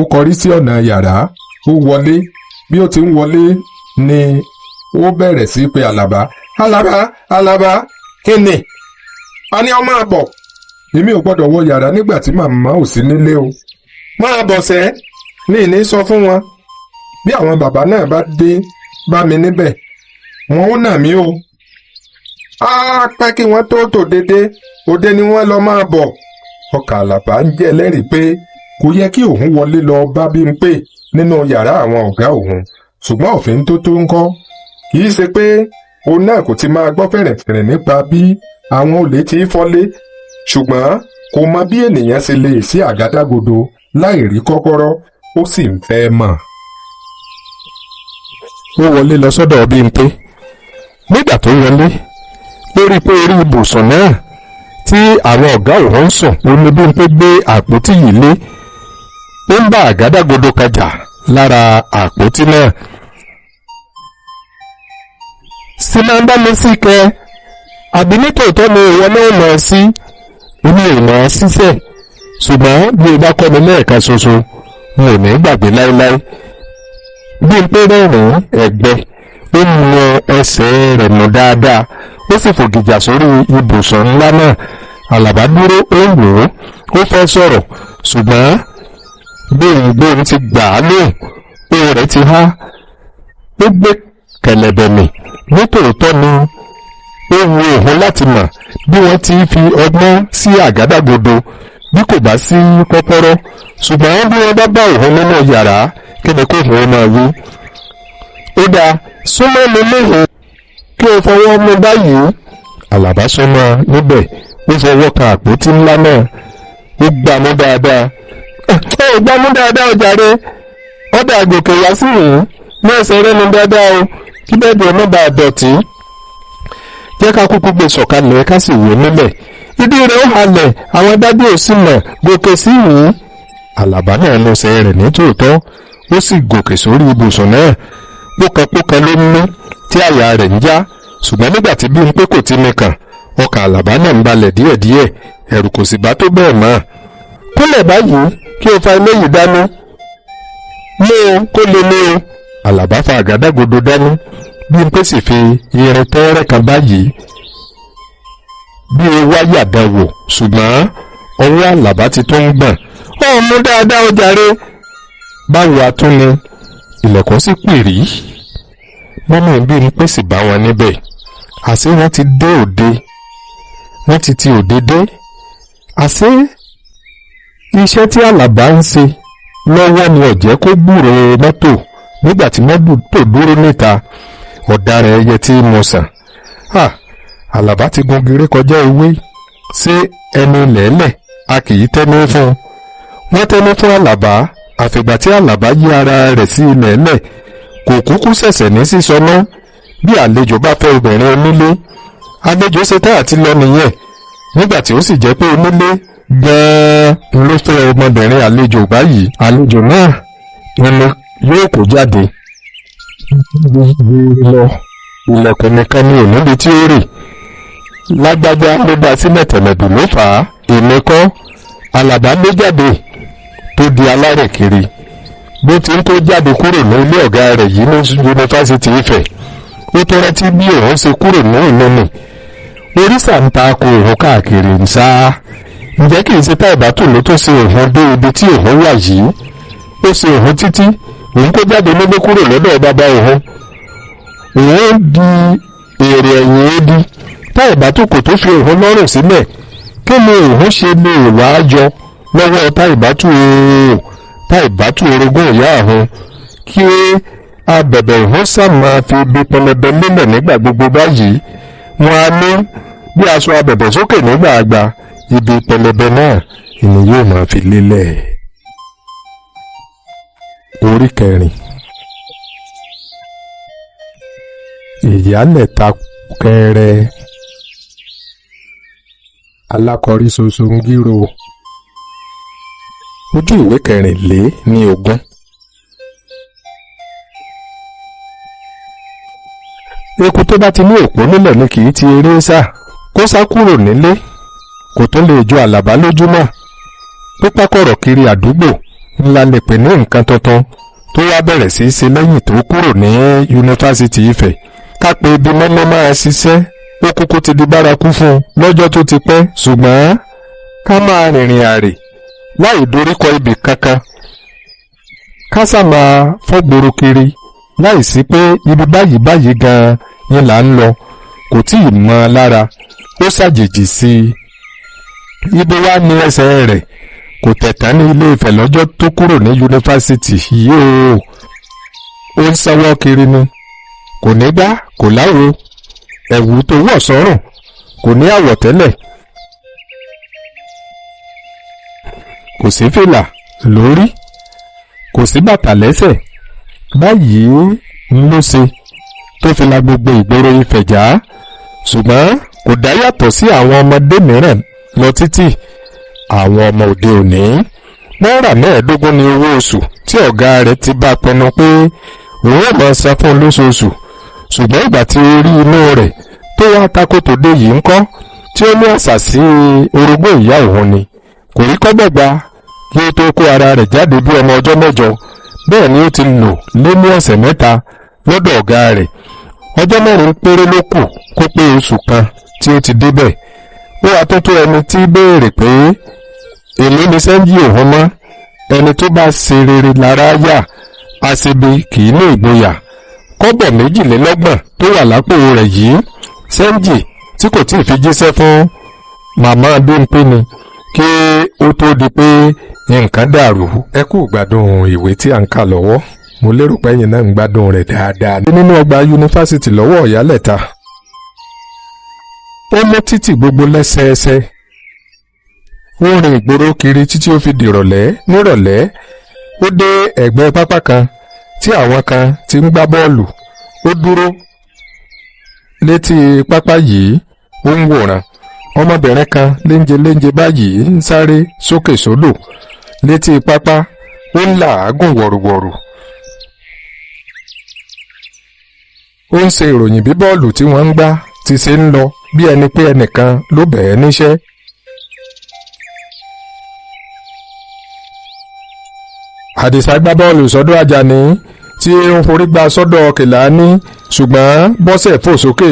ó kọrí sí ọ̀nà yàrá, ó wọlé. Bí ó ti ń wọlé ni ó bẹ̀rẹ̀ sí pé Àlàbá. Àlàbá, Àlàbá, kí ni? A ní ó máa bọ̀. Èmi ò gbọ́dọ̀ wọ yàrá nígbà tí màmá ò sí nílé o. Máa bọ̀ sẹ́, ní ìní sọ fún wọn. Bí àwọn bàbá náà bá dé bá mi níbẹ̀, wọn ó nà mí o. Á pẹ́ kí wọ́n tó tò dédé, òde ni wọ́n lọ máa bọ̀. Ọkàn Àlàbá ń jẹ́ ẹlẹ́rìí pé kò yẹ kí òun wọlé lọ bá Bímpé nínú yàrá àwọn ọ̀gá òun, ṣùgbọ́n òfin tó ń kọ́. Kì í ṣe pé òun náà kò ti máa gbọ́ fẹ̀rẹ̀fẹ̀rẹ̀ nípa bí àwọn olè ti fọ́lé, ṣùgbọ́n kò mọ bí ènìyàn ṣe lè ṣí àgádágodo láì rí kọ́kọ́rọ́, ó sì ń fẹ́ mọ̀. Ó wọlé lọ sọ́dọ̀ Bímpé. Nígbà tó wọlé, ó rí pé orí ibùsùn náà tí àwọn ọ̀gá òun ń sùn, ó ní Bímpé gbé àpótí yìí lé. Ó ń bá àgádágodo kan jà lára àpótí náà. Sì máa ń bá mi sí kẹ, àbí nítòótọ́ ni ìwọ náà mọ̀ sí? Inú ìmọ̀ ṣíṣẹ́, ṣùgbọ́n bí o bá kọ́ mi lẹ́ẹ̀kan ṣoṣo, mi ò ní gbàgbé láéláé. Bímpé rẹ́rìn-ín ẹ̀gbẹ́, ó mọ ẹsẹ̀ rẹ̀ mú dáadáa, ó sì fògìjà sórí ibùsùn ńlá náà. Àlàbá dúró, ó ń wò ó, ó fẹ́ sọ̀rọ̀, ṣùgbọ́n gbóhùn ti gbà á lóhùn, ohùn rẹ̀ ti há. Ó gbé kẹ̀lẹ̀bẹ̀ mì, nítòótọ́ ni ó wu òun láti mọ̀ bí wọ́n ti fi ọgbọ́n sí àgádágodo bí kò bá sí kọ́kọ́rọ́, ṣùgbọ́n bí wọ́n bá bá òun nínú yàrá, kí ni kò fún un máa wí? Ó dáa, súnmọ́ mi lóhùn kí o fọwọ́ mú báyìí. Àlàbá súnmọ́ níbẹ̀, ó fọwọ́ kan àpótí ńlá náà, ó gbá mú dáadáa. Ó gbá mú dáadáa jàre, ọ̀dà gòkè wá sí yìí, ní ẹsẹ̀ rẹ̀ ní dáadáa o, kí bẹ́ẹ̀ bí ọmọ bá dọ̀tí. Jẹ́ ká kúkú gbé sọ̀kalẹ̀ ká sì wò nílẹ̀. Ìdí rẹ̀ ó halẹ̀, àwọn dádì ò sì mọ̀, gòkè sí yìí. Àlàbá náà lọ́sẹ̀ rẹ̀ ní tòótọ́, ó sì gòkè sórí ibùsùn náà. Pókanpókan ló ń mí tí àyà rẹ̀ ń já, ṣùgbọ́n nígbà tí Bímpé kò ti nìkan, ọkàn Àlàbá náà ń balẹ̀ díẹ̀díẹ̀, ẹ̀rù kò sì bá tó bẹ́ẹ̀ mọ́. Kúnlẹ̀ báyìí kí o fa ilé yìí dání. Mú o, kó lè mú o. Àlàbá fa àgádágodo dání. Bímpé sì fi irin tẹ́ẹ́rẹ́ kan báyìí bí o wáyà dánwò, ṣùgbọ́n ọwọ́ Àlàbá ti tó ń gbọ̀n. Ó mú dáadáa ó jàre. Báwo a tún ni? Ilẹ̀kùn sì pìrí. Mọ́mọ́ Bímpé sì bá wọn níbẹ̀. Àṣé wọ́n ti dé òde. Wọ́n ti òde dé. Àṣé iṣẹ́ tí Àlàbá ń ṣe lọ́wọ́ ni ó jẹ́ kó gbúròó mọ́tò nígbà tí mọ́tò dúró níta. Ọ̀daràn ẹyẹ tí mo sàn. Àlàbá ti gun gèrè kọjá ewé. Ṣé ẹnu lẹ́lẹ̀ a kì í tẹ́nu fún un? Wọ́n tẹ́nu fún Àlàbá àfìgbà tí Àlàbá yí ara rẹ̀ sí ilẹ̀ẹ́lẹ̀. Kò kúkú ṣẹ̀ṣẹ̀ ní sísọ mọ́. Bí àlejò bá fẹ́ obìnrin onílé, àlejò ṣetán àti lọ nìyẹn. Nígbà tí ó sì jẹ́ pé onílé gan-an ló fẹ́ ọmọbìnrin àlejò báyìí, àlejò náà nínú yóò kó jáde. Lọ ilẹ̀kùn nìkan ni ò níbi tí ó rì. Lágbájá ló dá sí mẹ̀tẹ̀mẹ̀dù ló fà á, èmi kọ́. Àlàbá ló jáde tó di alárẹ̀ kiri. Bó ti ń tó jáde kúrò ní ilé ọ̀gá rẹ̀ yìí ní yunifásitì Ifẹ̀, ó tó rántí bí òun ṣe kúrò ní ìlú nì. Oríṣà ń ta ko òun káàkiri ń sá. Ǹjẹ́ kì í ṣe Táìbátù ló tó ṣe òun dé ibi tí òun wà yìí? Ó ṣe òun títí òun kó jáde nílé kúrò lọ́dọ̀ bàbá òun. Òun di èrè ẹ̀yìn édi. Táìbátù kò tó fi òun lọ́rùn sílẹ̀. Kí ni òun ṣe lè wá yọ lọ́wọ́ Táìbátù ooo? Táìbátù orogún ìyá òun. Kí abẹ̀bẹ̀ òun sá máa fi ibi pẹlẹbẹ lélẹ̀ nígbà gbogbo báyìí. Wọ́n á ní bí aṣọ abẹ̀bẹ̀ sókè nígbà àgbà, ibi pẹlẹbẹ náà ni yóò máa fi lélẹ̀. Orí kẹrin. Ìyálẹ̀ta kẹrẹ. alákọ̀rí ṣoṣongírò. Ojú ìwé 24. Eku tó bá ti ní òpó nílẹ̀ ni kì í ti eré sá, kó sá kúrò nílé kò tó lè jọ àlàbá lójúmọ́. Pípákọ̀rọ̀ kiri àdúgbò ńlá lè pè ní nǹkan tuntun tó wá bẹ̀rẹ̀ sí í ṣe lẹ́yìn tó kúrò ní yunifásitì Ifẹ̀. Ká pé ibi mọ́mọ́ máa ṣiṣẹ́ ó kúkú ti di bárakú fún un lọ́jọ́ tó ti pẹ́, ṣùgbọ́n ká máa rìnrìn àrè láì doríkọ ibì kankan, ká sá máa fọ́gbòrò kiri láì sí pé ibi báyìí gan-an yẹn là ń lọ, kò tí ì mọ́ lára, ó ṣàjèjì sí i. Ibo wá ní ẹsẹ̀ rẹ̀ kò tẹ̀tán ní Ilé Ifẹ̀ lọ́jọ́ tó kúrò ní yunifásitì yìí o. Ó ń sanwó kiri ni, kò ní gbá kò láwo, ẹ̀wù tó wọ̀ sọ́rùn kò ní àwọ̀tẹ́lẹ̀, kò sí fìlà lórí, kò sí bàtà lẹ́sẹ̀. Báyìí ń ló ṣe tó fi la gbogbo ìgboro Ifẹ̀ já, ṣùgbọ́n kò dá yàtọ̀ sí àwọn ọmọdé mìíràn lọ títí. Àwọn ọmọ òde òní náírà 15 ní owó oṣù tí ọ̀gá rẹ̀ ti bá pinnu pé òun ò máa san fún un lóṣooṣù, ṣùgbọ́n ìgbà tí orí inú rẹ̀ tó wá takòtò dé yìí ń kọ́, tí ó ní àṣàsí orogún ìyá òun ni, kò rí kọ́bọ̀ gbà kí ó tó kó ara rẹ̀ jáde bí ọmọ ọjọ́ 9. Bẹ́ẹ̀ ni ó ti lò lé ní ọ̀sẹ̀ 3 lọ́dọ̀ ọ̀gá rẹ̀. Ọjọ́ 4 péré ló kù kó pé oṣù kan tí ó ti débẹ̀. Ó wá tó ẹni tí béèrè pé èlé ni sẹ́ńjì òun mọ́. Ẹni tó bá ṣe rere lára yà, aṣebi kì í ní ìgboyà. Kọ́bọ̀ 22 tó wà lápò rẹ̀ yìí, sẹ́ńjì tí kò tí ì fi jíṣẹ́ fún màmá Bímpé ni, kí ó tó di pé nǹkan dàrú. Ẹ kú gbádùn ìwé tí à ń kà lọ́wọ́, mo lérò pé ẹ̀yin náà ń gbádùn rẹ̀ dáadáa. Nínú ọgbà yunifásitì lọ́wọ́ Ìyálẹ̀ta, ó mú títì gbogbo lẹ́sẹẹsẹ. Ó rìn ìgboro kiri títí ó fi dìrọ̀lẹ́. Nírọ̀lẹ́ ó dé ẹ̀gbẹ́ pápá kan tí àwọn kan ti ń gbá bọ́ọ̀lù. Ó dúró létí pápá yìí, ó ń wòran. Ọmọbìnrin kan léńjeléńje báyìí ń sáré sókè sódò létí pápá, ó ń làágùn wọ̀rùwọ̀rù. Ó ń ṣe ìròyìn bí bọ́ọ̀lù tí wọ́n ń gbá ti ṣe ń lọ, bí ẹni pé ẹnìkan ló bẹ̀ẹ́ níṣẹ́. Àdìsá gbá bọ́ọ̀lù sọ́dọ̀ Àjàní tí ń forí gba sọ́dọ̀ Kèlání, ṣùgbọ́n Bọ́sẹ̀ fò sókè,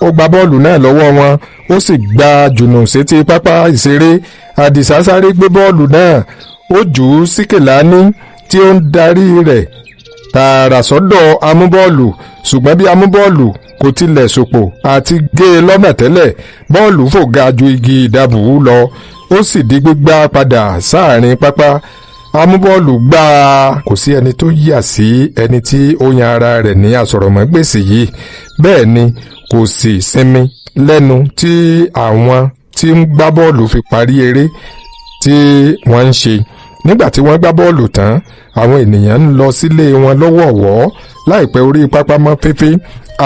ó gba bọ́ọ̀lù náà lọ́wọ́ wọn, ó sì gbá jùnù sétí pápá ìṣeré. Àdìsá sáré gbé bọ́ọ̀lù náà, ó jù ú sí Kèlání tí ó ń darí rẹ̀ tààrà sọ́dọ̀ amúbọ́ọ̀lù, ṣùgbọ́n bí amúbọ́ọ̀lù kò tilẹ̀ sòpò àti gé e lọ́nà tẹ́lẹ̀, bọ́ọ̀lù fò ga ju igi ìdabù lọ, ó sì di gbígbá padà sáàrin pápá. Amúbọ́ọ̀lù gbá a. Kò sí ẹni tó yà sí ẹni tí ó yan ara rẹ̀ ní àsọ̀rọ̀mọ́gbèsì yìí. Bẹ́ẹ̀ ni kò sì sinmi lẹ́nu tí àwọn tí ń gbá bọ́ọ̀lù fi parí eré tí wọ́n ń ṣe. Nígbà tí wọ́n gbá bọ́ọ̀lù tán, àwọn ènìyàn ń lọ sílé wọn lọ́wọ̀ọ̀wọ́. Láìpẹ́ orí pápá mọ́ féfé,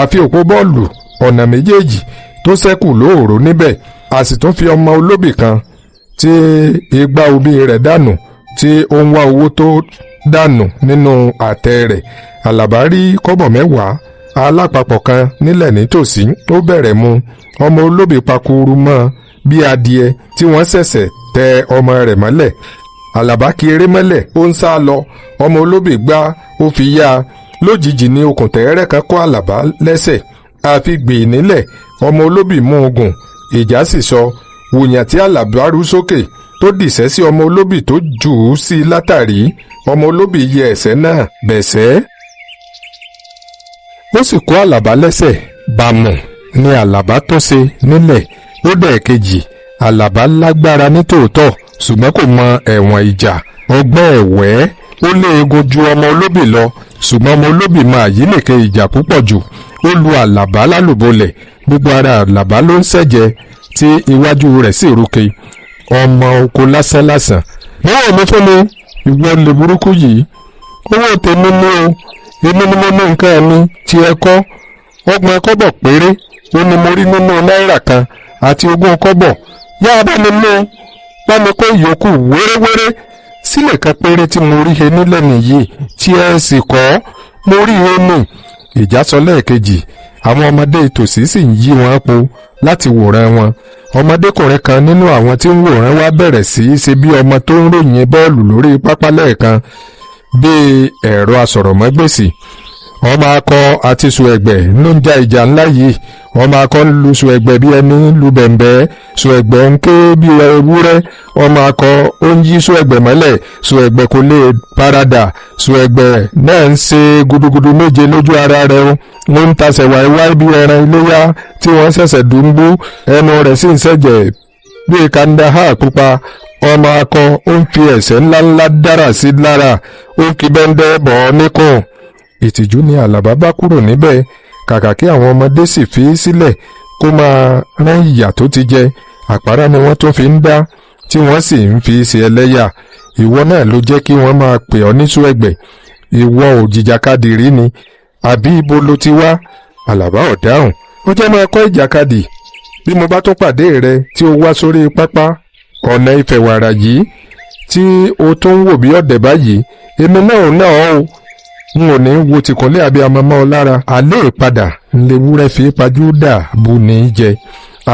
àfi òpó bọ́ọ̀lù ọ̀nà méjèèjì tó ṣẹ́kù lóòró níbẹ̀. A sì tún fi ọmọ olóbì kan tí igbá obì rẹ̀ dànù, tí ó ń wá owó tó dànù nínú àtẹ rẹ̀. Àlàbá rí kọ́bọ̀ 10 alápapọ̀ kan nílẹ̀ nítòsí, ó bẹ̀rẹ̀ mu. Ọmọ olóbì pakuru mọ́ bí adìẹ tí wọ́n ṣẹ̀ṣẹ̀ tẹ ọmọ rẹ̀ mọ́lẹ̀. Àlàbá kì eré mọ́lẹ̀, ó ń sá lọ. Ọmọ olóbì gbá, ó fi yá a. Lójijì ni okùn tẹ́ẹ́rẹ́ kan kọ́ Àlàbá lẹ́sẹ̀, àfi gbè nílẹ̀. Ọmọ olóbì mú un gùn, ìjà sì sọ. Wòyàn tí Àlàbá rú sókè tó dìṣẹ́ sí ọmọ olóbì tó jù ú sí látàrí. Ọmọ olóbì yẹ ẹ̀ṣẹ́ náà bẹ̀ṣẹ́, ó sì kó Àlàbá lẹ́sẹ̀. Bàmù ni Àlàbá tó ṣe nílẹ̀. Ó dẹ̀ kejì, Àlàbá lágbára nítòótọ́, ṣùgbọ́n kò mọ ẹ̀wọ̀n ìjà. Ọgbọ́n ẹ̀wẹ́, ó lé egun ju ọmọ olóbì lọ, ṣùgbọ́n ọmọ olóbì mọ àyílèké ìjà púpọ̀ jù. Ó lu Àlàbá lálùbọ́lẹ̀, gbogbo ara Àlàbá ló ń ṣẹ̀jẹ̀ tí iwájú rẹ̀ sì rúkè. Ọmọ oko lásánlásán. Báwo ni fún mi, ìwọ lè burúkú yìí? Owó tèmi ní o, èmi ni mo ní nǹkan mi tí ẹ kọ́. 30 kọ́bọ̀ péré ó ní mo rí nínú náírà kan àti 20 kọ́bọ̀ yá bá mi mú bá mi kó ìyókù wéréwéré sílẹ̀ kan péré tí mo rí he nílẹ̀ nìyí tí ẹ sì kọ́ mo rí he nù. ìjà sọ lẹ́ẹ̀kejì àwọn ọmọdé ìtòsí sì ń yí wọn po láti wòran wọn. ọmọdékùnrin kan nínú àwọn tí ń wòran wá bẹ̀rẹ̀ sí í ṣe bí ọmọ tó ń ròyìn bọ́ọ̀lù lórí pápá lẹ́ẹ̀kan bíi ẹ̀rọ asọ̀rọ̀mọ́gbèsì. ọmọ akọ àti Ṣùẹ̀gbẹ̀ ló ń ja ìjà ńlá yìí. ọmọ akọ ń lu Ṣùẹ̀gbẹ̀ bí ẹni ń lu bẹ̀m̀bẹ́. Ṣùẹ̀gbẹ̀ ń ké bí ewúrẹ́. ọmọ akọ ó ń yí Ṣùẹ̀gbẹ̀ mọ́lẹ̀. Ṣùẹ̀gbẹ̀ kò lè paradà. Ṣùẹ̀gbẹ̀ náà ń ṣe gudugudu méje lójú ara rẹ̀ ó ń tasẹ̀ wáíwáí bí ẹran iléyá tí wọ́n ṣẹ̀ṣẹ̀ dùnbú. ẹnu rẹ̀ sì ń ṣẹ̀jẹ̀ bí kandahar pupa. ọmọ akọ ó ń fi ẹ̀ṣẹ́ ńláńlá dára sí lára. ó ń kí bẹ́ńdẹ́ bọ̀ ọ́ níkùn. ìtìjú ni Àlàbá bá kúrò níbẹ̀. kàkà kí àwọn ọmọdé sì fi í sílẹ̀ kó máa rán ìyà tó ti jẹ. àpárá ni wọ́n tún fi ń dá tí wọ́n sì ń fi ṣe ẹlẹ́yà. ìwọ náà ló jẹ́ kí wọ́n máa pè ọ́ ní Ṣùẹ̀gbẹ̀. ìwọ ò jìjàkadì rí ni àbí ibo ló ti wá? Àlàbá ò dáhùn. ó jẹ́ máa kọ́ ìjàkadì bí mo bá tún pàdé rẹ tí o wá sórí pápá ọ̀nà ìfẹ̀wàrà yìí tí o tún ń wò bí ọ̀dẹ̀ báyìí èmi náà ò náà ọ́ o. n ò ní wo tìkúnlé àbí amọ̀mọ́ ọ lára. àlẹ́ ìpadà ńlẹ́wúrẹ́ fi pajú dà bu ní í jẹ.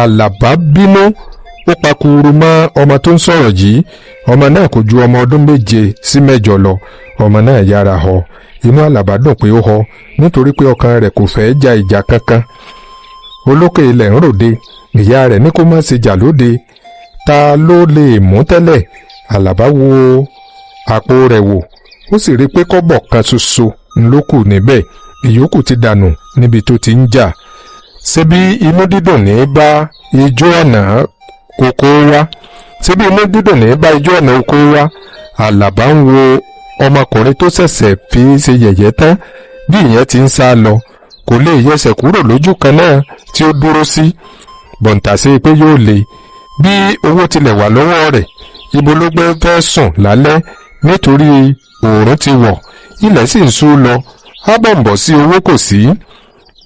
Àlàbá bínú ó pakuru mọ́ ọmọ tó ń sọ̀rọ̀ yìí. ọmọ náà kò ju ọmọ ọdún 7 sí 8 lọ. ọmọ náà yára họ. inú Àlàbá dùn pé ó họ nítorí pé ọkàn rẹ̀ kò fẹ́ ja ìjà kankan. olókè ilẹ̀ ń ròde. ìyá rẹ̀ ní kó má ṣe jà lóde. ta ló lè mú tẹ́lẹ̀? Àlàbá wo àpò rẹ̀ wò ó sì rí pé kọ́bọ̀ kan ṣoṣo ló kù níbẹ̀. ìyókù ti dànù níbi tó ti ń jà. ṣebí inú dídùn ní bá ijó ọ̀nà oko wá. ṣebí inú dídùn ní bá ijó ọ̀nà oko wá. Àlàbá ń wo ọmọkùnrin tó ṣẹ̀ṣẹ̀ fi ṣe yẹ̀yẹ́ tán bí ìyẹn ti ń sá lọ. kò lè yẹsẹ̀ kúrò lójú kan náà tí ó dúró sí. bọ̀ǹtàṣe pé yóò le bí owó tilẹ̀ wà lọ́wọ́ rẹ̀. ibo ló gbé fẹ́ sùn lálẹ́ nítorí oòrùn ti wọ̀ ilẹ̀ sì ń ṣú lọ. ábọ̀m̀bọ̀ sí owó kò sí.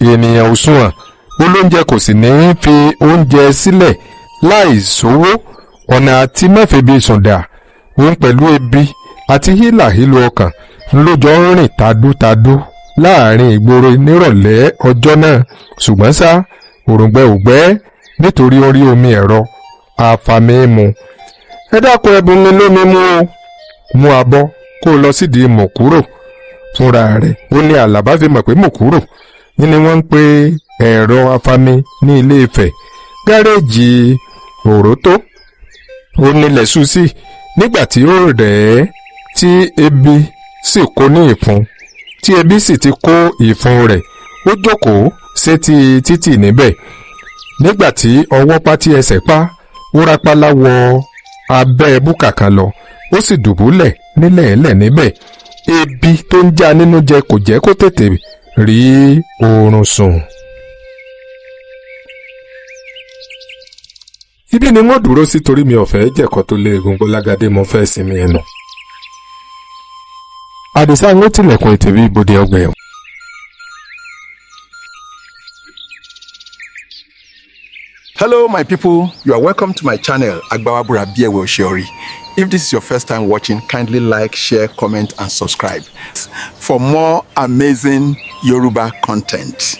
ènìyàn ò sunwọ̀n olóúnjẹ kò sì ní í fi oúnjẹ sílẹ̀ láì sówó. ọ̀nà àti mẹ́fẹ̀ẹ́bí sùndà òun pẹ̀lú ebi àti hílàhílo ọkàn ńlójọ ń rìn tadútadú láàrin ìgboro nírọ̀lẹ́ ọjọ́ náà. ṣùgbọ́n ṣá òrùngbẹ ò gbẹ́ nítorí ó rí omi ẹ̀rọ àfàmì mu. ẹ dákun ẹbùn mi lómi mú o. mú abọ́ kó o lọ sídìí mọ̀kúrò fúnra rẹ̀. ó ní Àlàbá fi mọ̀ pé mọ̀kúrò ní ni wọ́n ń pe ẹ̀rọ afami ní Ilé Ifẹ̀. gáréèjì òrótó ó nílẹ̀ sùn sí nígbà tí ó rẹ̀ ẹ́ tí ebi sì kó ní ìfun. tí ebi sì ti kó ìfun rẹ̀ ó jókòó sétí títì níbẹ̀. nígbà tí ọwọ́ pa tí ẹsẹ̀ pa ó rápálá wọ abẹ́ búkà kan lọ. ó sì dùbúlẹ̀ nílẹ̀ẹ́lẹ̀ níbẹ̀. ebi tó ń já nínú jẹ kò jẹ́ kó tètè rí oorun sùn. ibi ni wọ́n dúró sí torí mi ò fẹ́ jẹ̀kọ́ tó lé egungun lágadé mo fẹ́ sinmi ẹnu. Àdìsá ń tilẹ̀kùn ètò ibodè ọgbà ẹ̀wọ̀n. Hello, my people. You are welcome to my channel, Agbawabura Biewe Oshiori. If this is your first time watching, kindly like, share, comment, and subscribe for more amazing Yoruba content.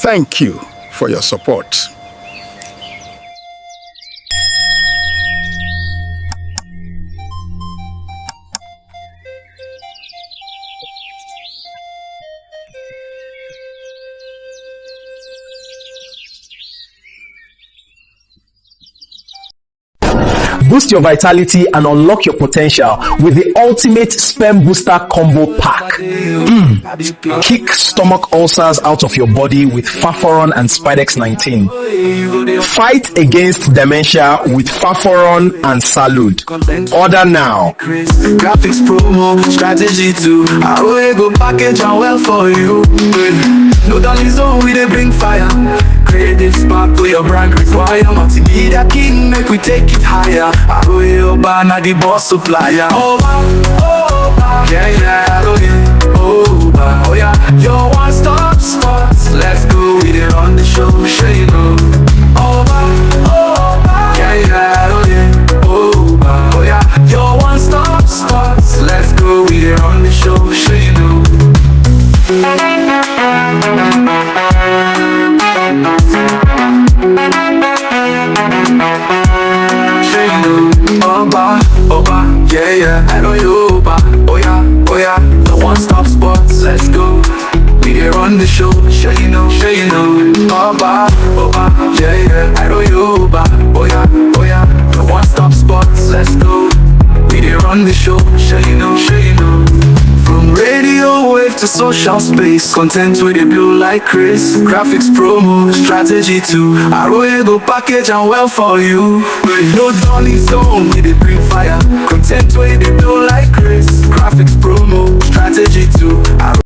Thank you for your support. Boost your vitality and unlock your potential with the ultimate sperm booster combo pack. Kick stomach ulcers out of your body with Faforon and Spidex 19. Fight against dementia with Faforon and Salud. Order now. Graphics promo strategy too. I will go package and well for you. No dolly zone we they bring fire. Creative spark to your brand require. Multimedia king make we take it higher. I will ban the boss supplier. Oh yeah yeah oh yeah oh yeah. Your one stop spots. Let's go with it on the show. Sure you know. Oh yeah Yeah, yeah, I know you, but oh yeah, the one-stop spots, let's go. We dey run the show, sure you know, Oba, yeah, yeah, I know you, but oh yeah, the one-stop spots, let's go. We dey run the show, sure you know. From radio wave to social space, content with the blue like Chris. Graphics, promo, strategy too. I go package and well for you. No dolly zone, we dey bring fire. Content with the blue like Chris. Graphics, promo, strategy too.